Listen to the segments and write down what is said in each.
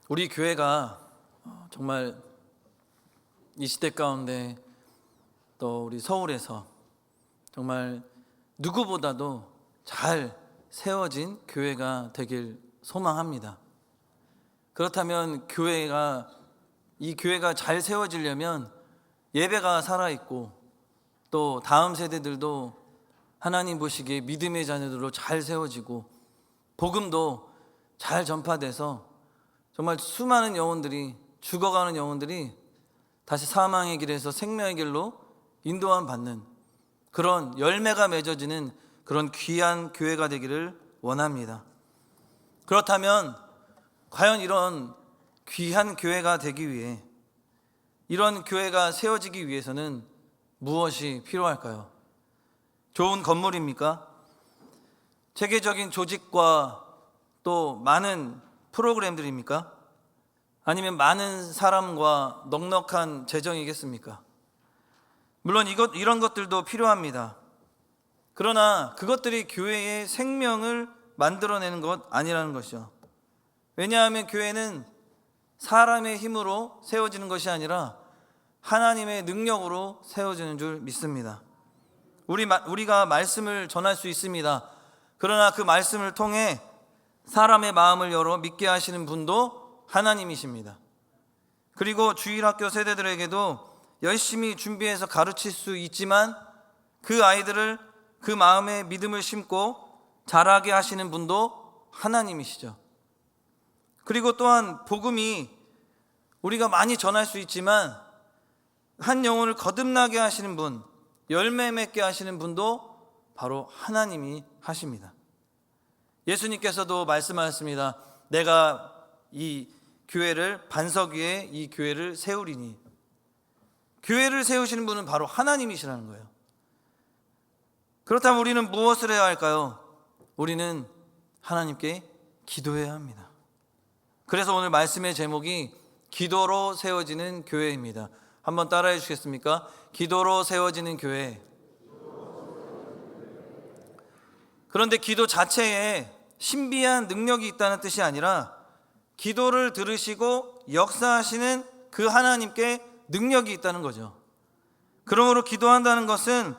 우리 교회가 정말 이 시대 가운데 또 우리 서울에서 정말 누구보다도 잘 세워진 교회가 되길 소망합니다. 그렇다면 이 교회가 잘 세워지려면 예배가 살아있고 또 다음 세대들도 하나님 보시기에 믿음의 자녀들로 잘 세워지고 복음도 잘 전파돼서 정말 수많은 영혼들이, 죽어가는 영혼들이 다시 사망의 길에서 생명의 길로 인도함 받는 그런 열매가 맺어지는 그런 귀한 교회가 되기를 원합니다. 그렇다면 과연 이런 귀한 교회가 되기 위해, 이런 교회가 세워지기 위해서는 무엇이 필요할까요? 좋은 건물입니까? 체계적인 조직과 또 많은 프로그램들입니까? 아니면 많은 사람과 넉넉한 재정이겠습니까? 물론 이런 것들도 필요합니다. 그러나 그것들이 교회의 생명을 만들어내는 것 아니라는 것이죠. 왜냐하면 교회는 사람의 힘으로 세워지는 것이 아니라 하나님의 능력으로 세워지는 줄 믿습니다. 우리가 말씀을 전할 수 있습니다. 그러나 그 말씀을 통해 사람의 마음을 열어 믿게 하시는 분도 하나님이십니다. 그리고 주일학교 세대들에게도 열심히 준비해서 가르칠 수 있지만 그 아이들을 그 마음에 믿음을 심고 자라게 하시는 분도 하나님이시죠. 그리고 또한 복음이 우리가 많이 전할 수 있지만 한 영혼을 거듭나게 하시는 분, 열매 맺게 하시는 분도 바로 하나님이 하십니다. 예수님께서도 말씀하셨습니다. 내가 이 교회를 반석 위에 이 교회를 세우리니. 교회를 세우시는 분은 바로 하나님이시라는 거예요. 그렇다면 우리는 무엇을 해야 할까요? 우리는 하나님께 기도해야 합니다. 그래서 오늘 말씀의 제목이 기도로 세워지는 교회입니다. 한번 따라해 주시겠습니까? 기도로 세워지는 교회. 그런데 기도 자체에 신비한 능력이 있다는 뜻이 아니라 기도를 들으시고 역사하시는 그 하나님께 능력이 있다는 거죠. 그러므로 기도한다는 것은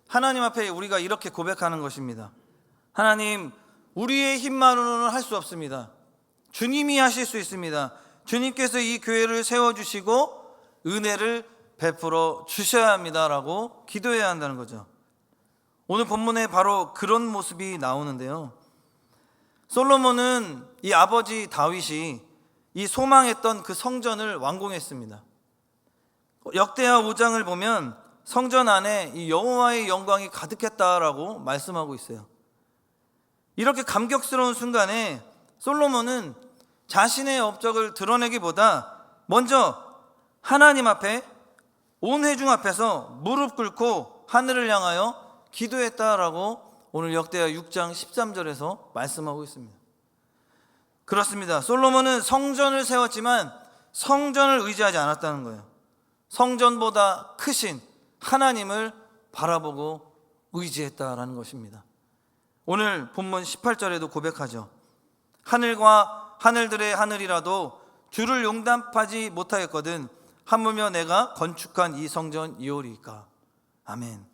하나님 앞에 우리가 이렇게 고백하는 것입니다. 하나님, 우리의 힘만으로는 할 수 없습니다. 주님이 하실 수 있습니다. 주님께서 이 교회를 세워주시고 은혜를 베풀어 주셔야 합니다라고 기도해야 한다는 거죠. 오늘 본문에 바로 그런 모습이 나오는데요. 솔로몬은 이 아버지 다윗이 이 소망했던 그 성전을 완공했습니다. 역대하 5장을 보면 성전 안에 이 여호와의 영광이 가득했다라고 말씀하고 있어요. 이렇게 감격스러운 순간에 솔로몬은 자신의 업적을 드러내기보다 먼저 하나님 앞에 온 회중 앞에서 무릎 꿇고 하늘을 향하여 기도했다라고 오늘 역대하 6장 13절에서 말씀하고 있습니다. 그렇습니다. 솔로몬은 성전을 세웠지만 성전을 의지하지 않았다는 거예요. 성전보다 크신 하나님을 바라보고 의지했다라는 것입니다. 오늘 본문 18절에도 고백하죠. 하늘과 하늘들의 하늘이라도 주를 용납하지 못하였거든 하물며 내가 건축한 이 성전이오리까. 아멘.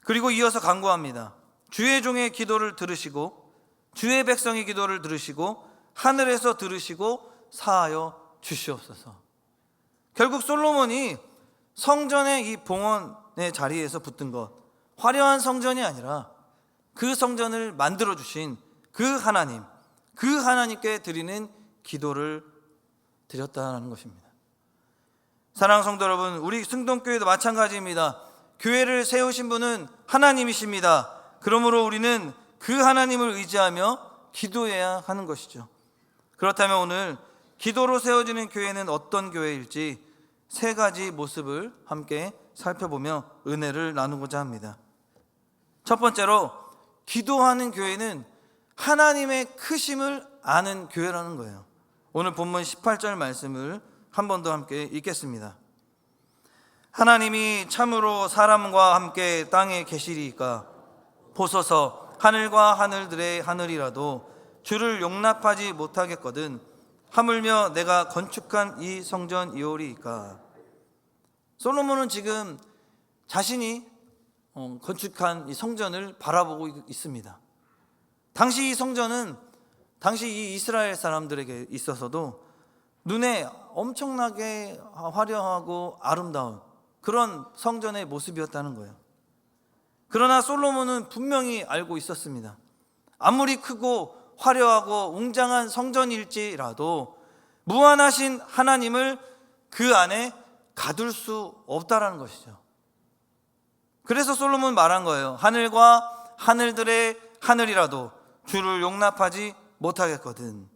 그리고 이어서 간구합니다. 주의 종의 기도를 들으시고 주의 백성의 기도를 들으시고 하늘에서 들으시고 사하여 주시옵소서. 결국 솔로몬이 성전의 이 봉헌의 자리에서 붙든 것, 화려한 성전이 아니라 그 성전을 만들어 주신 그 하나님, 그 하나님께 드리는 기도를 드렸다는 것입니다. 사랑하는 성도 여러분, 우리 승동교회도 마찬가지입니다. 교회를 세우신 분은 하나님이십니다. 그러므로 우리는 그 하나님을 의지하며 기도해야 하는 것이죠. 그렇다면 오늘 기도로 세워지는 교회는 어떤 교회일지 세 가지 모습을 함께 살펴보며 은혜를 나누고자 합니다. 첫 번째로, 기도하는 교회는 하나님의 크심을 아는 교회라는 거예요. 오늘 본문 18절 말씀을 한 번 더 함께 읽겠습니다. 하나님이 참으로 사람과 함께 땅에 계시리이까 보소서 하늘과 하늘들의 하늘이라도 주를 용납하지 못하겠거든 하물며 내가 건축한 이 성전이오리이까. 솔로몬은 지금 자신이 건축한 이 성전을 바라보고 있습니다. 당시 이 성전은 당시 이 이스라엘 사람들에게 있어서도 눈에 엄청나게 화려하고 아름다운 그런 성전의 모습이었다는 거예요. 그러나 솔로몬은 분명히 알고 있었습니다. 아무리 크고 화려하고 웅장한 성전일지라도 무한하신 하나님을 그 안에 가둘 수 없다라는 것이죠. 그래서 솔로몬은 말한 거예요. 하늘과 하늘들의 하늘이라도 주를 용납하지 못하겠거든.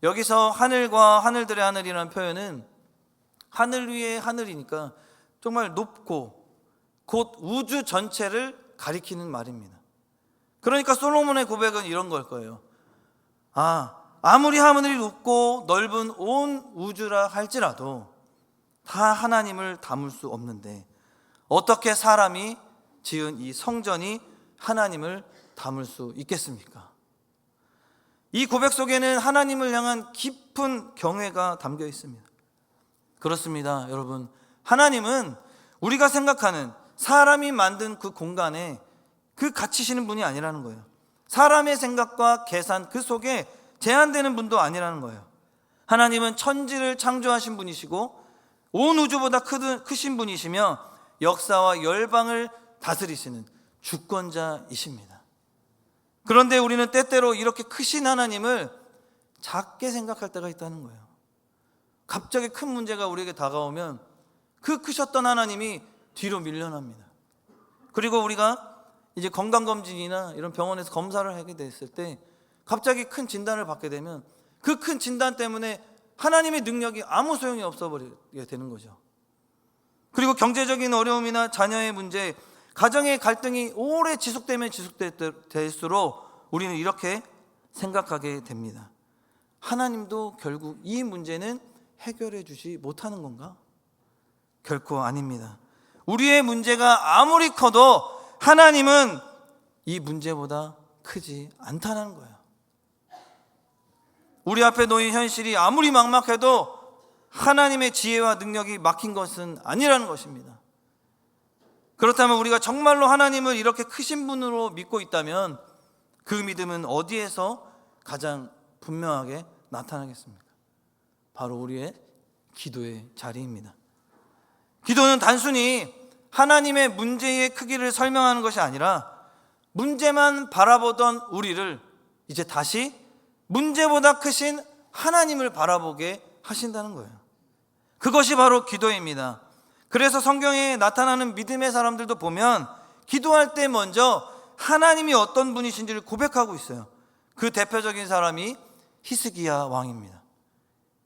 여기서 하늘과 하늘들의 하늘이라는 표현은 하늘 위에 하늘이니까 정말 높고 곧 우주 전체를 가리키는 말입니다. 그러니까 솔로몬의 고백은 이런 걸 거예요. 아무리 하늘이 높고 넓은 온 우주라 할지라도 다 하나님을 담을 수 없는데 어떻게 사람이 지은 이 성전이 하나님을 담을 수 있겠습니까? 이 고백 속에는 하나님을 향한 깊은 경외가 담겨 있습니다. 그렇습니다, 여러분. 하나님은 우리가 생각하는 사람이 만든 그 공간에 그 갇히시는 분이 아니라는 거예요. 사람의 생각과 계산 그 속에 제한되는 분도 아니라는 거예요. 하나님은 천지를 창조하신 분이시고 온 우주보다 크신 분이시며 역사와 열방을 다스리시는 주권자이십니다. 그런데 우리는 때때로 이렇게 크신 하나님을 작게 생각할 때가 있다는 거예요. 갑자기 큰 문제가 우리에게 다가오면 그 크셨던 하나님이 뒤로 밀려납니다. 그리고 우리가 이제 건강검진이나 이런 병원에서 검사를 하게 됐을 때 갑자기 큰 진단을 받게 되면 그 큰 진단 때문에 하나님의 능력이 아무 소용이 없어버리게 되는 거죠. 그리고 경제적인 어려움이나 자녀의 문제, 가정의 갈등이 오래 지속되면 지속될수록 우리는 이렇게 생각하게 됩니다. 하나님도 결국 이 문제는 해결해 주지 못하는 건가? 결코 아닙니다. 우리의 문제가 아무리 커도 하나님은 이 문제보다 크지 않다는 거예요. 우리 앞에 놓인 현실이 아무리 막막해도 하나님의 지혜와 능력이 막힌 것은 아니라는 것입니다. 그렇다면 우리가 정말로 하나님을 이렇게 크신 분으로 믿고 있다면 그 믿음은 어디에서 가장 분명하게 나타나겠습니까? 바로 우리의 기도의 자리입니다. 기도는 단순히 하나님의 문제의 크기를 설명하는 것이 아니라 문제만 바라보던 우리를 이제 다시 문제보다 크신 하나님을 바라보게 하신다는 거예요. 그것이 바로 기도입니다. 그래서 성경에 나타나는 믿음의 사람들도 보면 기도할 때 먼저 하나님이 어떤 분이신지를 고백하고 있어요. 그 대표적인 사람이 히스기야 왕입니다.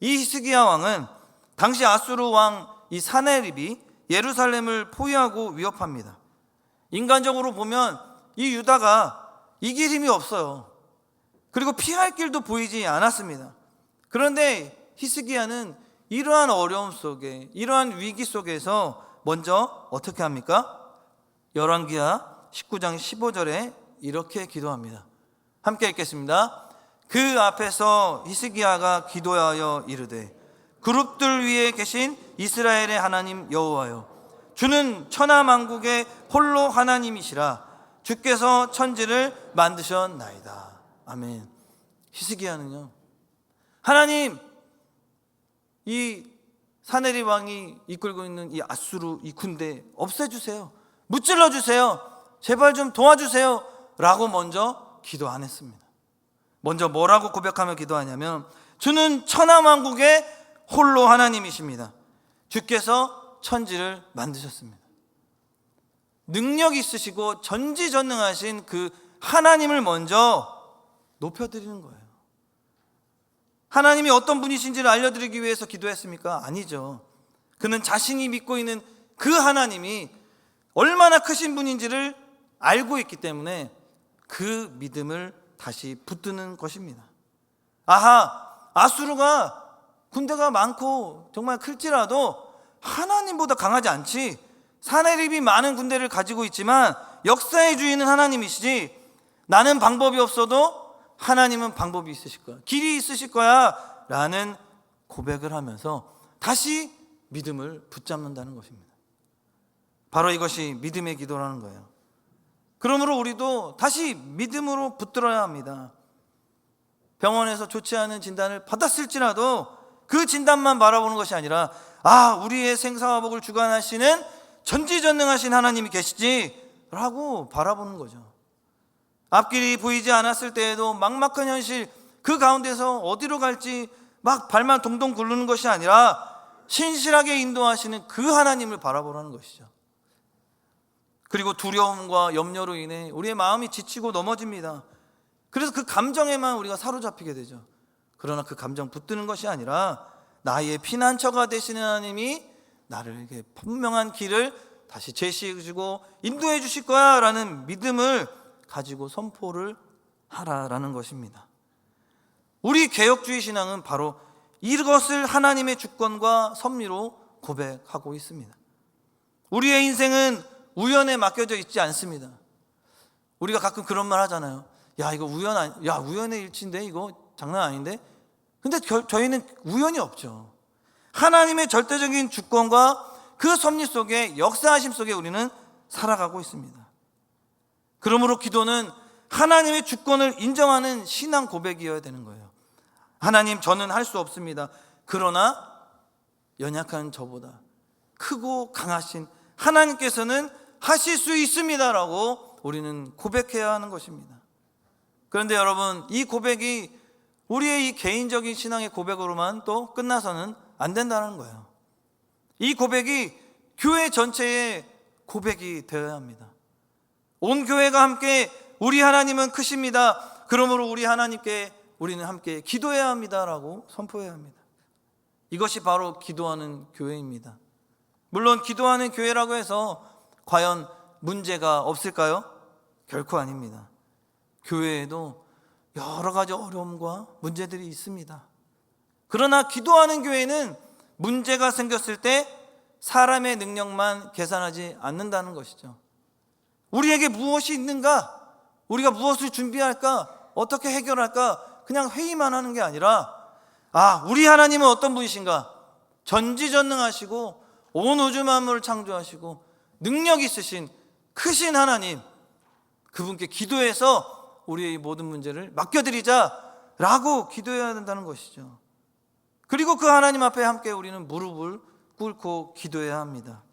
이 히스기야 왕은 당시 아수르 왕 이 사네립이 예루살렘을 포위하고 위협합니다. 인간적으로 보면 이 유다가 이길 힘이 없어요. 그리고 피할 길도 보이지 않았습니다. 그런데 히스기야는 이러한 어려움 속에, 이러한 위기 속에서 먼저 어떻게 합니까? 열왕기하 19장 15절에 이렇게 기도합니다. 함께 읽겠습니다. 그 앞에서 히스기야가 기도하여 이르되 그룹들 위에 계신 이스라엘의 하나님 여호와여, 주는 천하만국의 홀로 하나님이시라. 주께서 천지를 만드셨나이다. 아멘. 히스기야는요, 하나님, 이 사네립 왕이 이끌고 있는 이 아수르 이 군대 없애주세요. 무찔러 주세요. 제발 좀 도와주세요. 라고 먼저 기도 안 했습니다. 먼저 뭐라고 고백하며 기도하냐면 주는 천하만국의 홀로 하나님이십니다. 주께서 천지를 만드셨습니다. 능력 있으시고 전지전능하신 그 하나님을 먼저 높여드리는 거예요. 하나님이 어떤 분이신지를 알려드리기 위해서 기도했습니까? 아니죠. 그는 자신이 믿고 있는 그 하나님이 얼마나 크신 분인지를 알고 있기 때문에 그 믿음을 다시 붙드는 것입니다. 아수르가 군대가 많고 정말 클지라도 하나님보다 강하지 않지. 사네립이 많은 군대를 가지고 있지만 역사의 주인은 하나님이시지. 나는 방법이 없어도 하나님은 방법이 있으실 거야, 길이 있으실 거야 라는 고백을 하면서 다시 믿음을 붙잡는다는 것입니다. 바로 이것이 믿음의 기도라는 거예요. 그러므로 우리도 다시 믿음으로 붙들어야 합니다. 병원에서 좋지 않은 진단을 받았을지라도 그 진단만 바라보는 것이 아니라 우리의 생사와 복을 주관하시는 전지전능하신 하나님이 계시지 라고 바라보는 거죠. 앞길이 보이지 않았을 때에도 막막한 현실 그 가운데서 어디로 갈지 막 발만 동동 구르는 것이 아니라 신실하게 인도하시는 그 하나님을 바라보라는 것이죠. 그리고 두려움과 염려로 인해 우리의 마음이 지치고 넘어집니다. 그래서 그 감정에만 우리가 사로잡히게 되죠. 그러나 그 감정 붙드는 것이 아니라 나의 피난처가 되시는 하나님이 나를 이렇게 분명한 길을 다시 제시해 주시고 인도해 주실 거야 라는 믿음을 가지고 선포를 하라라는 것입니다. 우리 개혁주의 신앙은 바로 이것을 하나님의 주권과 섭리로 고백하고 있습니다. 우리의 인생은 우연에 맡겨져 있지 않습니다. 우리가 가끔 그런 말 하잖아요. 이거 우연의 일치인데 이거 장난 아닌데? 근데 저희는 우연이 없죠. 하나님의 절대적인 주권과 그 섭리 속에, 역사하심 속에 우리는 살아가고 있습니다. 그러므로 기도는 하나님의 주권을 인정하는 신앙 고백이어야 되는 거예요. 하나님, 저는 할 수 없습니다. 그러나 연약한 저보다 크고 강하신 하나님께서는 하실 수 있습니다라고 우리는 고백해야 하는 것입니다. 그런데 여러분, 이 고백이 우리의 이 개인적인 신앙의 고백으로만 또 끝나서는 안 된다는 거예요. 이 고백이 교회 전체의 고백이 되어야 합니다. 온 교회가 함께 우리 하나님은 크십니다. 그러므로 우리 하나님께 우리는 함께 기도해야 합니다라고 선포해야 합니다. 이것이 바로 기도하는 교회입니다. 물론 기도하는 교회라고 해서 과연 문제가 없을까요? 결코 아닙니다. 교회에도 여러 가지 어려움과 문제들이 있습니다. 그러나 기도하는 교회는 문제가 생겼을 때 사람의 능력만 계산하지 않는다는 것이죠. 우리에게 무엇이 있는가? 우리가 무엇을 준비할까? 어떻게 해결할까? 그냥 회의만 하는 게 아니라 우리 하나님은 어떤 분이신가? 전지전능하시고 온 우주 만물을 창조하시고 능력 있으신 크신 하나님, 그분께 기도해서 우리의 모든 문제를 맡겨드리자라고 기도해야 된다는 것이죠. 그리고 그 하나님 앞에 함께 우리는 무릎을 꿇고 기도해야 합니다.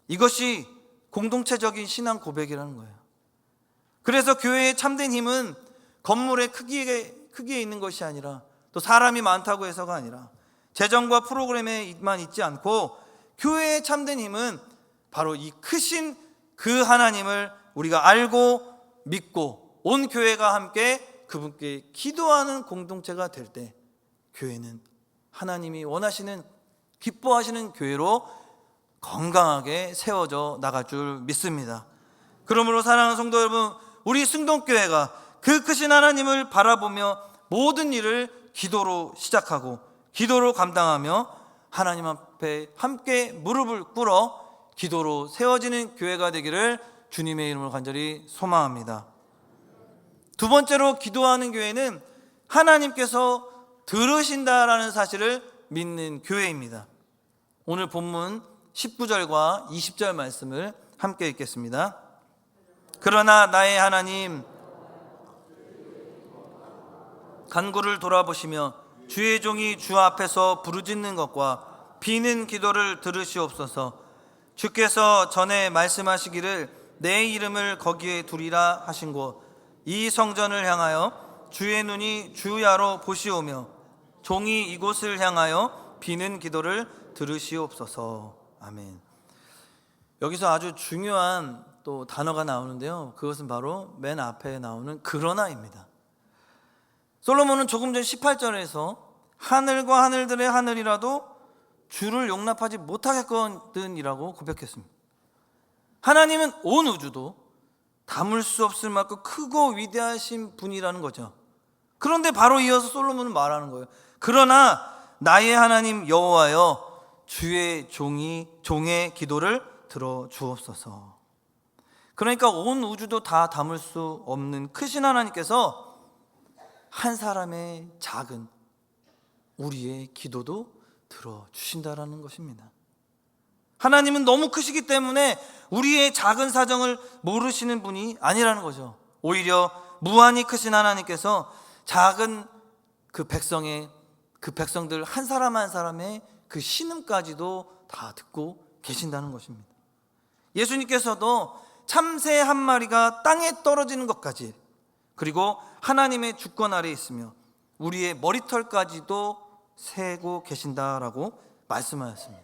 이것이 공동체적인 신앙 고백이라는 거예요. 그래서 교회의 참된 힘은 건물의 크기에 있는 것이 아니라, 또 사람이 많다고 해서가 아니라, 재정과 프로그램에만 있지 않고, 교회의 참된 힘은 바로 이 크신 그 하나님을 우리가 알고 믿고 온 교회가 함께 그분께 기도하는 공동체가 될 때, 교회는 하나님이 원하시는, 기뻐하시는 교회로 건강하게 세워져 나갈 줄 믿습니다. 그러므로 사랑하는 성도 여러분, 우리 승동교회가 그 크신 하나님을 바라보며 모든 일을 기도로 시작하고 기도로 감당하며 하나님 앞에 함께 무릎을 꿇어 기도로 세워지는 교회가 되기를 주님의 이름으로 간절히 소망합니다. 두 번째로, 기도하는 교회는 하나님께서 들으신다라는 사실을 믿는 교회입니다. 오늘 본문 19절과 20절 말씀을 함께 읽겠습니다. 그러나 나의 하나님, 간구를 돌아보시며 주의 종이 주 앞에서 부르짖는 것과 비는 기도를 들으시옵소서. 주께서 전에 말씀하시기를 내 이름을 거기에 두리라 하신 곳, 이 성전을 향하여 주의 눈이 주야로 보시오며 종이 이곳을 향하여 비는 기도를 들으시옵소서. 아멘. 여기서 아주 중요한 또 단어가 나오는데요, 그것은 바로 맨 앞에 나오는 그러나입니다. 솔로몬은 조금 전 18절에서 하늘과 하늘들의 하늘이라도 주를 용납하지 못하겠거든이라고 고백했습니다. 하나님은 온 우주도 담을 수 없을 만큼 크고 위대하신 분이라는 거죠. 그런데 바로 이어서 솔로몬은 말하는 거예요. 그러나 나의 하나님 여호와여, 주의 종의 기도를 들어 주옵소서. 그러니까 온 우주도 다 담을 수 없는 크신 하나님께서 한 사람의 작은 우리의 기도도 들어주신다라는 것입니다. 하나님은 너무 크시기 때문에 우리의 작은 사정을 모르시는 분이 아니라는 거죠. 오히려 무한히 크신 하나님께서 작은 그 백성들 한 사람 한 사람의 그 신음까지도 다 듣고 계신다는 것입니다. 예수님께서도 참새 한 마리가 땅에 떨어지는 것까지, 그리고 하나님의 주권 아래에 있으며 우리의 머리털까지도 세고 계신다라고 말씀하셨습니다.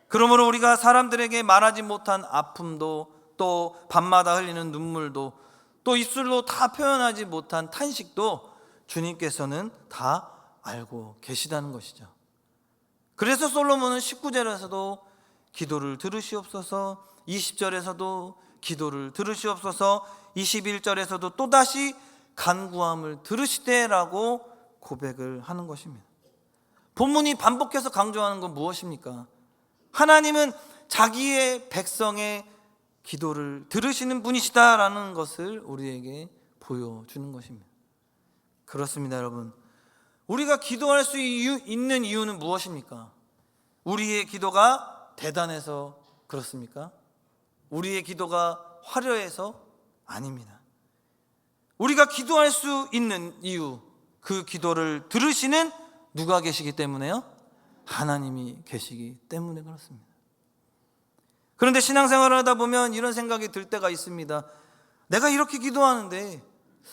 그러므로 우리가 사람들에게 말하지 못한 아픔도, 또 밤마다 흘리는 눈물도, 또 입술로 다 표현하지 못한 탄식도 주님께서는 다 알고 계시다는 것이죠. 그래서 솔로몬은 19절에서도 기도를 들으시옵소서, 20절에서도 기도를 들으시옵소서, 21절에서도 또다시 간구함을 들으시되라고 고백을 하는 것입니다. 본문이 반복해서 강조하는 건 무엇입니까? 하나님은 자기의 백성의 기도를 들으시는 분이시다라는 것을 우리에게 보여주는 것입니다. 그렇습니다, 여러분. 우리가 기도할 수 있는 이유는 무엇입니까? 우리의 기도가 대단해서 그렇습니까? 우리의 기도가 화려해서? 아닙니다. 우리가 기도할 수 있는 이유, 그 기도를 들으시는 누가 계시기 때문에요? 하나님이 계시기 때문에 그렇습니다. 그런데 신앙생활을 하다 보면 이런 생각이 들 때가 있습니다. 내가 이렇게 기도하는데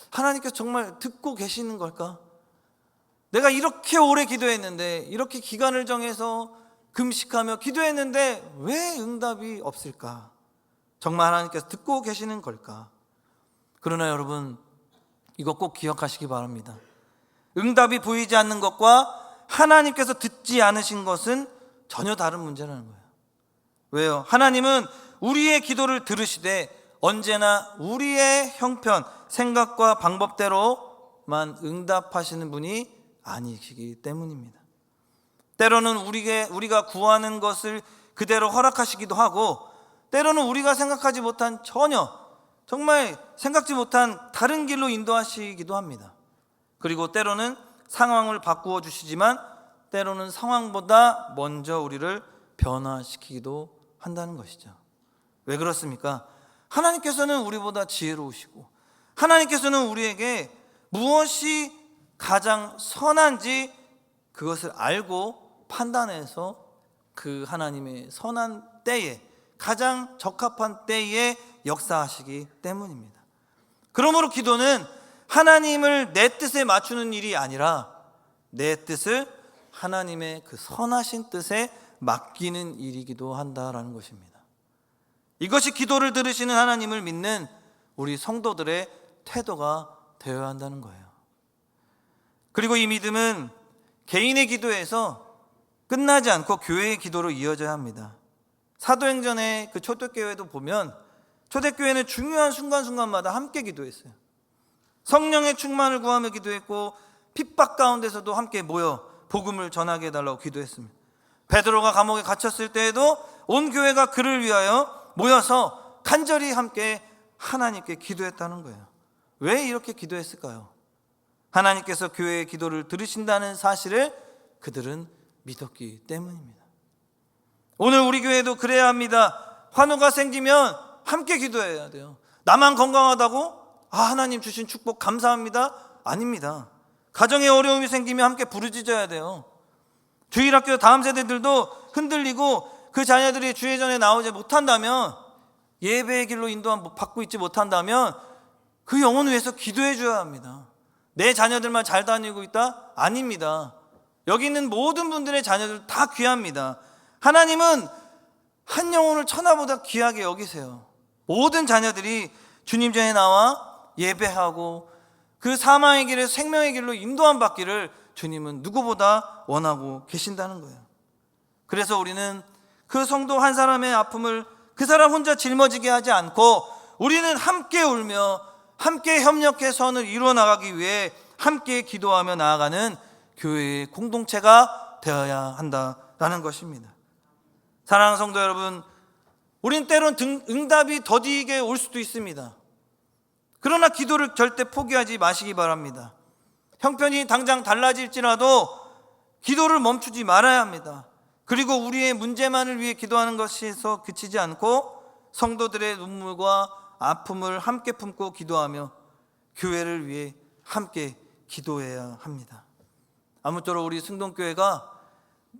하나님께서 정말 듣고 계시는 걸까? 내가 이렇게 오래 기도했는데, 이렇게 기간을 정해서 금식하며 기도했는데 왜 응답이 없을까? 정말 하나님께서 듣고 계시는 걸까? 그러나 여러분, 이거 꼭 기억하시기 바랍니다. 응답이 보이지 않는 것과 하나님께서 듣지 않으신 것은 전혀 다른 문제라는 거예요. 왜요? 하나님은 우리의 기도를 들으시되 언제나 우리의 형편, 생각과 방법대로만 응답하시는 분이 아니시기 때문입니다. 때로는 우리가 구하는 것을 그대로 허락하시기도 하고, 때로는 우리가 생각하지 못한, 전혀 정말 생각지 못한 다른 길로 인도하시기도 합니다. 그리고 때로는 상황을 바꾸어 주시지만 때로는 상황보다 먼저 우리를 변화시키기도 한다는 것이죠. 왜 그렇습니까? 하나님께서는 우리보다 지혜로우시고, 하나님께서는 우리에게 무엇이 가장 선한지 그것을 알고 판단해서 그 하나님의 선한 때에, 가장 적합한 때에 역사하시기 때문입니다. 그러므로 기도는 하나님을 내 뜻에 맞추는 일이 아니라 내 뜻을 하나님의 그 선하신 뜻에 맡기는 일이기도 한다라는 것입니다. 이것이 기도를 들으시는 하나님을 믿는 우리 성도들의 태도가 되어야 한다는 거예요. 그리고 이 믿음은 개인의 기도에서 끝나지 않고 교회의 기도로 이어져야 합니다. 사도행전의 그 초대교회도 보면 초대교회는 중요한 순간순간마다 함께 기도했어요. 성령의 충만을 구하며 기도했고, 핍박 가운데서도 함께 모여 복음을 전하게 해달라고 기도했습니다. 베드로가 감옥에 갇혔을 때에도 온 교회가 그를 위하여 모여서 간절히 함께 하나님께 기도했다는 거예요. 왜 이렇게 기도했을까요? 하나님께서 교회의 기도를 들으신다는 사실을 그들은 믿었기 때문입니다. 오늘 우리 교회도 그래야 합니다. 환우가 생기면 함께 기도해야 돼요. 나만 건강하다고 하나님 주신 축복 감사합니다? 아닙니다. 가정에 어려움이 생기면 함께 부르짖어야 돼요. 주일학교 다음 세대들도 흔들리고 그 자녀들이 주일전에 나오지 못한다면, 예배의 길로 인도함 받고 있지 못한다면 그 영혼을 위해서 기도해 줘야 합니다. 내 자녀들만 잘 다니고 있다? 아닙니다. 여기 있는 모든 분들의 자녀들 다 귀합니다. 하나님은 한 영혼을 천하보다 귀하게 여기세요. 모든 자녀들이 주님 전에 나와 예배하고 그 사망의 길에 생명의 길로 인도함 받기를 주님은 누구보다 원하고 계신다는 거예요. 그래서 우리는 그 성도 한 사람의 아픔을 그 사람 혼자 짊어지게 하지 않고, 우리는 함께 울며 함께 협력해 선을 이루어 나가기 위해 함께 기도하며 나아가는 교회의 공동체가 되어야 한다라는 것입니다. 사랑하는 성도 여러분, 우린 때론 응답이 더디게 올 수도 있습니다. 그러나 기도를 절대 포기하지 마시기 바랍니다. 형편이 당장 달라질지라도 기도를 멈추지 말아야 합니다. 그리고 우리의 문제만을 위해 기도하는 것에서 그치지 않고 성도들의 눈물과 아픔을 함께 품고 기도하며 교회를 위해 함께 기도해야 합니다. 아무쪼록 우리 승동교회가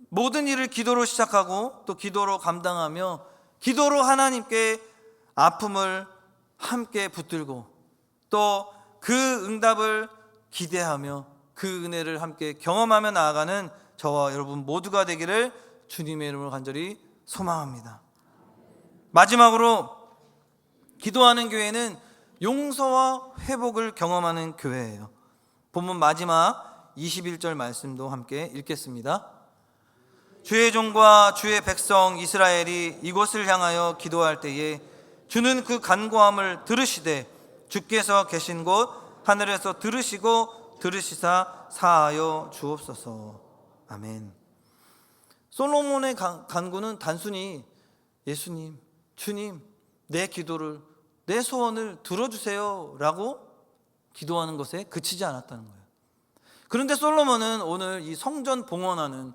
모든 일을 기도로 시작하고 또 기도로 감당하며 기도로 하나님께 아픔을 함께 붙들고 또 그 응답을 기대하며 그 은혜를 함께 경험하며 나아가는 저와 여러분 모두가 되기를 주님의 이름으로 간절히 소망합니다. 마지막으로 기도하는 교회는 용서와 회복을 경험하는 교회예요. 본문 마지막 21절 말씀도 함께 읽겠습니다. 주의 종과 주의 백성 이스라엘이 이곳을 향하여 기도할 때에 주는 그 간구함을 들으시되 주께서 계신 곳 하늘에서 들으시고 들으시사 사하여 주옵소서. 아멘. 솔로몬의 간구는 단순히 예수님, 주님, 내 기도를, 내 소원을 들어주세요 라고 기도하는 것에 그치지 않았다는 거예요. 그런데 솔로몬은 오늘 이 성전 봉헌하는,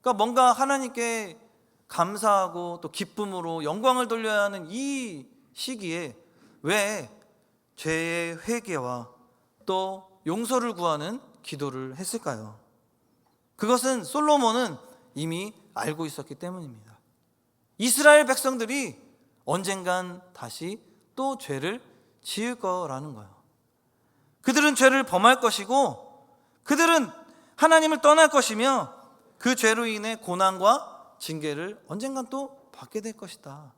그러니까 뭔가 하나님께 감사하고 또 기쁨으로 영광을 돌려야 하는 이 시기에 왜 죄의 회개와 또 용서를 구하는 기도를 했을까요? 그것은 솔로몬은 이미 알고 있었기 때문입니다. 이스라엘 백성들이 언젠간 다시 또 죄를 지을 거라는 거예요. 그들은 죄를 범할 것이고 그들은 하나님을 떠날 것이며 그 죄로 인해 고난과 징계를 언젠간 또 받게 될 것이다.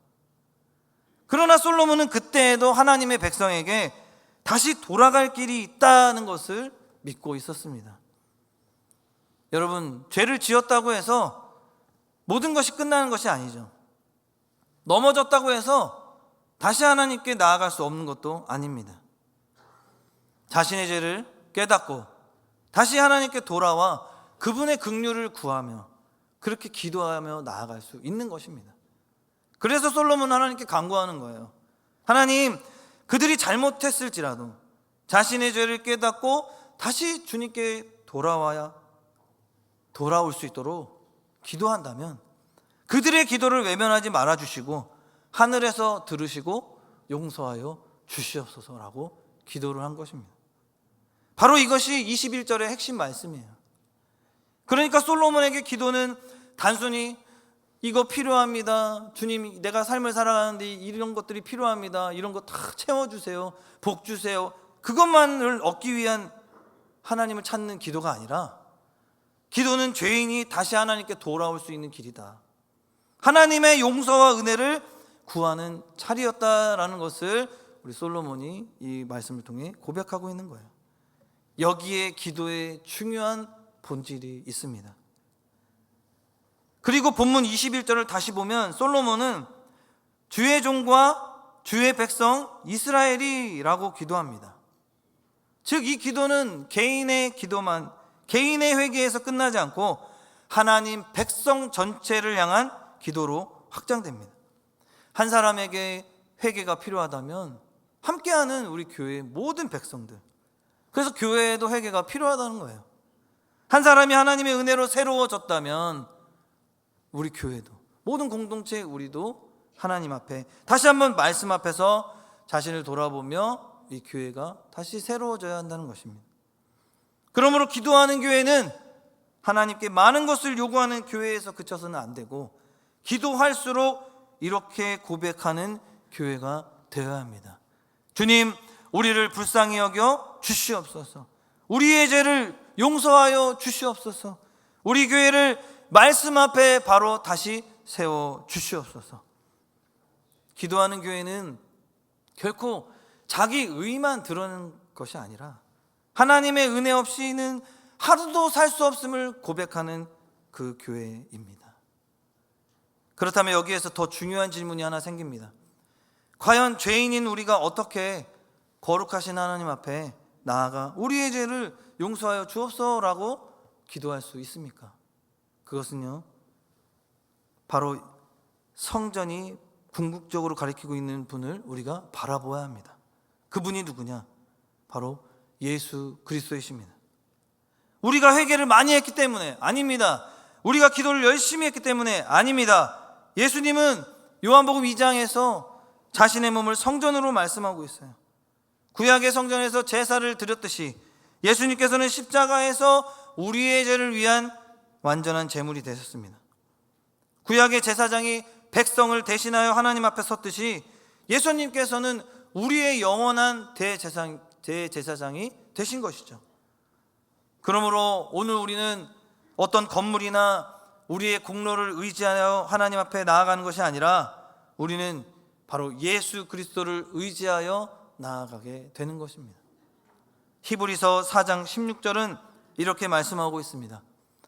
그러나 솔로몬은 그때에도 하나님의 백성에게 다시 돌아갈 길이 있다는 것을 믿고 있었습니다. 여러분, 죄를 지었다고 해서 모든 것이 끝나는 것이 아니죠. 넘어졌다고 해서 다시 하나님께 나아갈 수 없는 것도 아닙니다. 자신의 죄를 깨닫고 다시 하나님께 돌아와 그분의 긍휼을 구하며 그렇게 기도하며 나아갈 수 있는 것입니다. 그래서 솔로몬은 하나님께 간구하는 거예요. 하나님, 그들이 잘못했을지라도 자신의 죄를 깨닫고 다시 주님께 돌아올 수 있도록 기도한다면 그들의 기도를 외면하지 말아주시고 하늘에서 들으시고 용서하여 주시옵소서라고 기도를 한 것입니다. 바로 이것이 21절의 핵심 말씀이에요. 그러니까 솔로몬에게 기도는 단순히 이거 필요합니다. 주님, 내가 삶을 살아가는데 이런 것들이 필요합니다. 이런 거 다 채워주세요. 복 주세요. 그것만을 얻기 위한 하나님을 찾는 기도가 아니라 기도는 죄인이 다시 하나님께 돌아올 수 있는 길이다. 하나님의 용서와 은혜를 구하는 차리였다라는 것을 우리 솔로몬이 이 말씀을 통해 고백하고 있는 거예요. 여기에 기도의 중요한 본질이 있습니다. 그리고 본문 21절을 다시 보면 솔로몬은 주의 종과 주의 백성 이스라엘이라고 기도합니다. 즉 이 기도는 개인의 기도만, 개인의 회개에서 끝나지 않고 하나님 백성 전체를 향한 기도로 확장됩니다. 한 사람에게 회개가 필요하다면 함께하는 우리 교회의 모든 백성들, 그래서 교회에도 회개가 필요하다는 거예요. 한 사람이 하나님의 은혜로 새로워졌다면 우리 교회도, 모든 공동체 우리도 하나님 앞에 다시 한번 말씀 앞에서 자신을 돌아보며 이 교회가 다시 새로워져야 한다는 것입니다. 그러므로 기도하는 교회는 하나님께 많은 것을 요구하는 교회에서 그쳐서는 안 되고 기도할수록 이렇게 고백하는 교회가 되어야 합니다. 주님, 우리를 불쌍히 여겨 주시옵소서. 우리의 죄를 용서하여 주시옵소서. 우리 교회를 말씀 앞에 바로 다시 세워 주시옵소서. 기도하는 교회는 결코 자기 의만 드러내는 것이 아니라 하나님의 은혜 없이는 하루도 살 수 없음을 고백하는 그 교회입니다. 그렇다면 여기에서 더 중요한 질문이 하나 생깁니다. 과연 죄인인 우리가 어떻게 거룩하신 하나님 앞에 나아가 우리의 죄를 용서하여 주옵소서라고 기도할 수 있습니까? 그것은요, 바로 성전이 궁극적으로 가리키고 있는 분을 우리가 바라보아야 합니다. 그분이 누구냐? 바로 예수 그리스도이십니다. 우리가 회개를 많이 했기 때문에 아닙니다. 우리가 기도를 열심히 했기 때문에 아닙니다. 예수님은 요한복음 2장에서 자신의 몸을 성전으로 말씀하고 있어요. 구약의 성전에서 제사를 드렸듯이 예수님께서는 십자가에서 우리의 죄를 위한 완전한 제물이 되셨습니다. 구약의 제사장이 백성을 대신하여 하나님 앞에 섰듯이 예수님께서는 우리의 영원한 대제사장이 되신 것이죠. 그러므로 오늘 우리는 어떤 건물이나 우리의 공로를 의지하여 하나님 앞에 나아가는 것이 아니라 우리는 바로 예수 그리스도를 의지하여 나아가게 되는 것입니다. 히브리서 4장 16절은 이렇게 말씀하고 있습니다.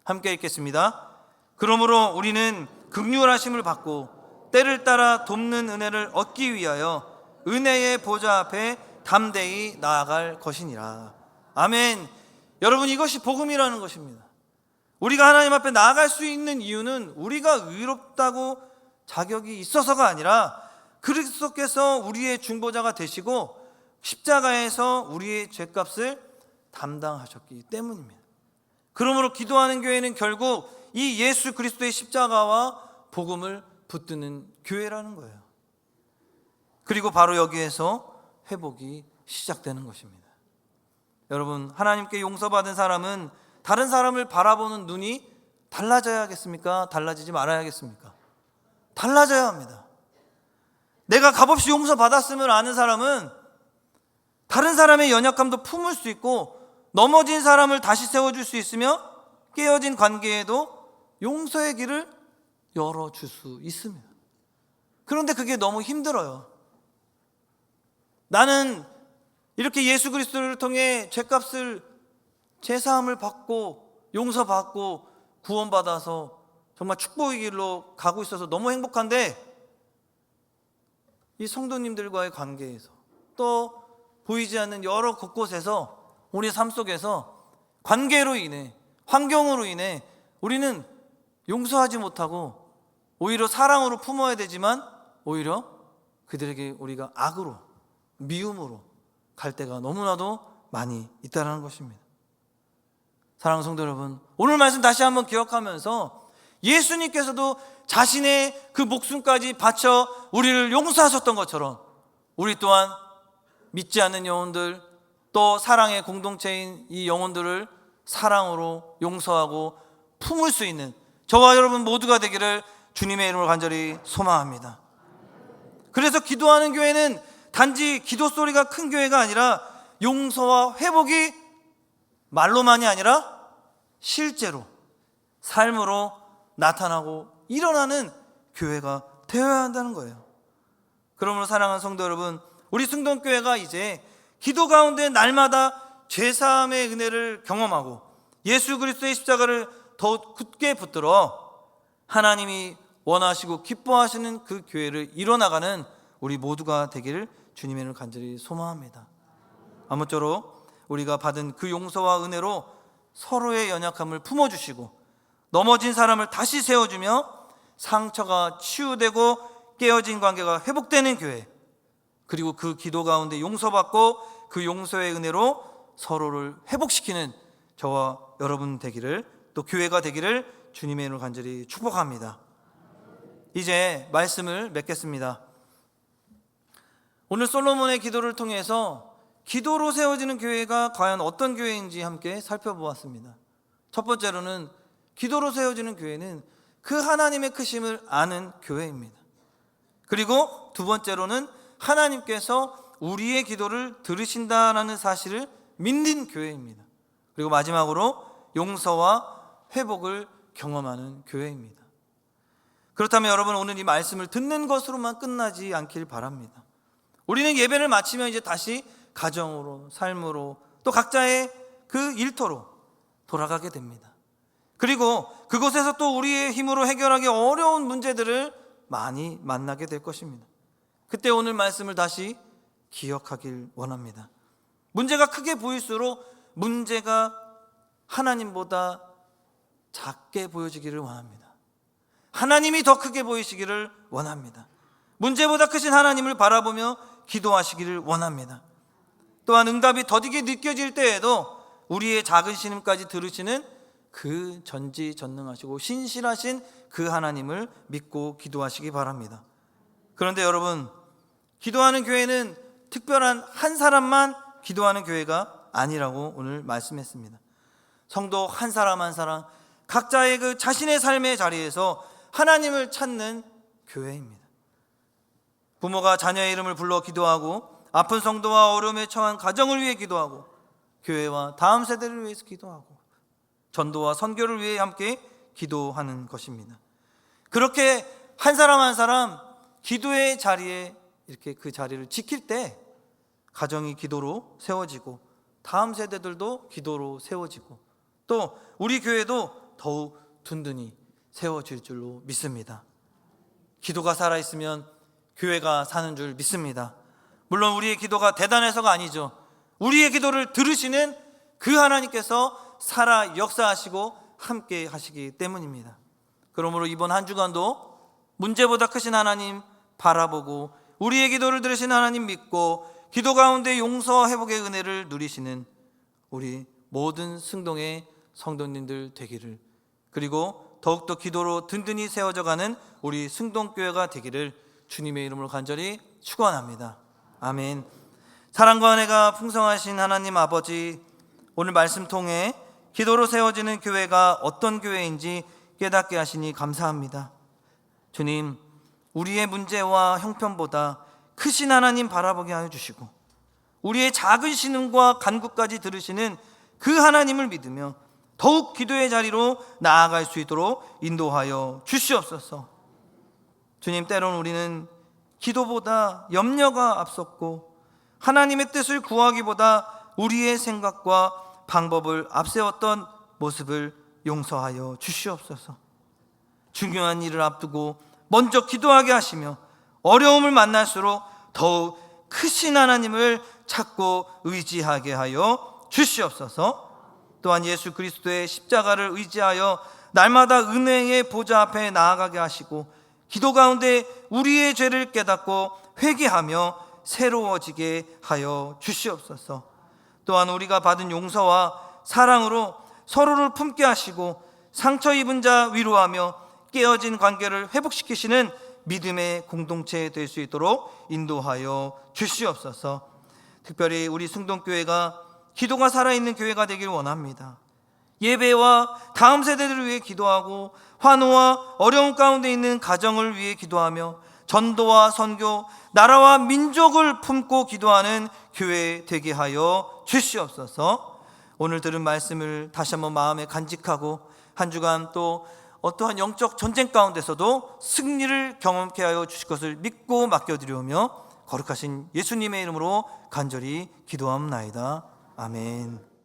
함께 읽겠습니다. 그러므로 우리는 긍휼하심을 받고 때를 따라 돕는 은혜를 얻기 위하여 은혜의 보좌 앞에 담대히 나아갈 것이니라. 아멘. 여러분, 이것이 복음이라는 것입니다. 우리가 하나님 앞에 나아갈 수 있는 이유는 우리가 의롭다고 자격이 있어서가 아니라 그리스도께서 우리의 중보자가 되시고 십자가에서 우리의 죄값을 담당하셨기 때문입니다. 그러므로 기도하는 교회는 결국 이 예수 그리스도의 십자가와 복음을 붙드는 교회라는 거예요. 그리고 바로 여기에서 회복이 시작되는 것입니다. 여러분, 하나님께 용서받은 사람은 다른 사람을 바라보는 눈이 달라져야겠습니까? 달라지지 말아야겠습니까? 달라져야 합니다. 내가 값없이 용서받았음을 아는 사람은 다른 사람의 연약함도 품을 수 있고 넘어진 사람을 다시 세워줄 수 있으며 깨어진 관계에도 용서의 길을 열어줄 수 있습니다. 그런데 그게 너무 힘들어요. 나는 이렇게 예수 그리스도를 통해 죄값을 제사함을 받고 용서받고 구원받아서 정말 축복의 길로 가고 있어서 너무 행복한데 이 성도님들과의 관계에서 또 보이지 않는 여러 곳곳에서 우리 삶 속에서 관계로 인해 환경으로 인해 우리는 용서하지 못하고 오히려 사랑으로 품어야 되지만 오히려 그들에게 우리가 악으로 미움으로 갈 때가 너무나도 많이 있다는 것입니다. 사랑하는 성도 여러분, 오늘 말씀 다시 한번 기억하면서 예수님께서도 자신의 그 목숨까지 바쳐 우리를 용서하셨던 것처럼 우리 또한 믿지 않는 영혼들 또 사랑의 공동체인 이 영혼들을 사랑으로 용서하고 품을 수 있는 저와 여러분 모두가 되기를 주님의 이름으로 간절히 소망합니다. 그래서 기도하는 교회는 단지 기도 소리가 큰 교회가 아니라 용서와 회복이 말로만이 아니라 실제로 삶으로 나타나고 일어나는 교회가 되어야 한다는 거예요. 그러므로 사랑하는 성도 여러분, 우리 승동교회가 이제 기도 가운데 날마다 죄사함의 은혜를 경험하고 예수 그리스도의 십자가를 더욱 굳게 붙들어 하나님이 원하시고 기뻐하시는 그 교회를 이뤄나가는 우리 모두가 되기를 주님의 이름으로 간절히 소망합니다. 아무쪼록 우리가 받은 그 용서와 은혜로 서로의 연약함을 품어주시고 넘어진 사람을 다시 세워주며 상처가 치유되고 깨어진 관계가 회복되는 교회, 그리고 그 기도 가운데 용서받고 그 용서의 은혜로 서로를 회복시키는 저와 여러분 되기를, 또 교회가 되기를 주님의 이름으로 간절히 축복합니다. 이제 말씀을 맺겠습니다. 오늘 솔로몬의 기도를 통해서 기도로 세워지는 교회가 과연 어떤 교회인지 함께 살펴보았습니다. 첫 번째로는 기도로 세워지는 교회는 그 하나님의 크심을 아는 교회입니다. 그리고 두 번째로는 하나님께서 우리의 기도를 들으신다라는 사실을 믿는 교회입니다. 그리고 마지막으로 용서와 회복을 경험하는 교회입니다. 그렇다면 여러분, 오늘 이 말씀을 듣는 것으로만 끝나지 않길 바랍니다. 우리는 예배를 마치면 이제 다시 가정으로, 삶으로, 또 각자의 그 일터로 돌아가게 됩니다. 그리고 그곳에서 또 우리의 힘으로 해결하기 어려운 문제들을 많이 만나게 될 것입니다. 그때 오늘 말씀을 다시 기억하길 원합니다. 문제가 크게 보일수록 문제가 하나님보다 작게 보여지기를 원합니다. 하나님이 더 크게 보이시기를 원합니다. 문제보다 크신 하나님을 바라보며 기도하시기를 원합니다. 또한 응답이 더디게 느껴질 때에도 우리의 작은 신음까지 들으시는 그 전지전능하시고 신실하신 그 하나님을 믿고 기도하시기 바랍니다. 그런데 여러분, 기도하는 교회는 특별한 한 사람만 기도하는 교회가 아니라고 오늘 말씀했습니다. 성도 한 사람 한 사람 각자의 그 자신의 삶의 자리에서 하나님을 찾는 교회입니다. 부모가 자녀의 이름을 불러 기도하고, 아픈 성도와 어려움에 처한 가정을 위해 기도하고, 교회와 다음 세대를 위해서 기도하고, 전도와 선교를 위해 함께 기도하는 것입니다. 그렇게 한 사람 한 사람 기도의 자리에 이렇게 그 자리를 지킬 때 가정이 기도로 세워지고, 다음 세대들도 기도로 세워지고, 또 우리 교회도 더욱 든든히 세워질 줄로 믿습니다. 기도가 살아있으면 교회가 사는 줄 믿습니다. 물론 우리의 기도가 대단해서가 아니죠. 우리의 기도를 들으시는 그 하나님께서 살아 역사하시고 함께 하시기 때문입니다. 그러므로 이번 한 주간도 문제보다 크신 하나님 바라보고, 우리의 기도를 들으신 하나님 믿고, 기도 가운데 용서와 회복의 은혜를 누리시는 우리 모든 승동의 성도님들 되기를, 그리고 더욱더 기도로 든든히 세워져가는 우리 승동교회가 되기를 주님의 이름으로 간절히 축원합니다. 아멘. 사랑과 은혜가 풍성하신 하나님 아버지, 오늘 말씀 통해 기도로 세워지는 교회가 어떤 교회인지 깨닫게 하시니 감사합니다. 주님, 우리의 문제와 형편보다 크신 하나님 바라보게 하여 주시고, 우리의 작은 신음과 간구까지 들으시는 그 하나님을 믿으며 더욱 기도의 자리로 나아갈 수 있도록 인도하여 주시옵소서. 주님, 때로는 우리는 기도보다 염려가 앞섰고, 하나님의 뜻을 구하기보다 우리의 생각과 방법을 앞세웠던 모습을 용서하여 주시옵소서. 중요한 일을 앞두고 먼저 기도하게 하시며, 어려움을 만날수록 더욱 크신 하나님을 찾고 의지하게 하여 주시옵소서. 또한 예수 그리스도의 십자가를 의지하여 날마다 은혜의 보좌 앞에 나아가게 하시고, 기도 가운데 우리의 죄를 깨닫고 회개하며 새로워지게 하여 주시옵소서. 또한 우리가 받은 용서와 사랑으로 서로를 품게 하시고, 상처 입은 자 위로하며 깨어진 관계를 회복시키시는 믿음의 공동체 될 수 있도록 인도하여 주시옵소서. 특별히 우리 승동교회가 기도가 살아있는 교회가 되길 원합니다. 예배와 다음 세대들을 위해 기도하고, 환호와 어려움 가운데 있는 가정을 위해 기도하며, 전도와 선교, 나라와 민족을 품고 기도하는 교회 되게 하여 주시옵소서. 오늘 들은 말씀을 다시 한번 마음에 간직하고, 한 주간 또 어떠한 영적 전쟁 가운데서도 승리를 경험케 하여 주실 것을 믿고 맡겨드리오며, 거룩하신 예수님의 이름으로 간절히 기도합나이다. 아멘.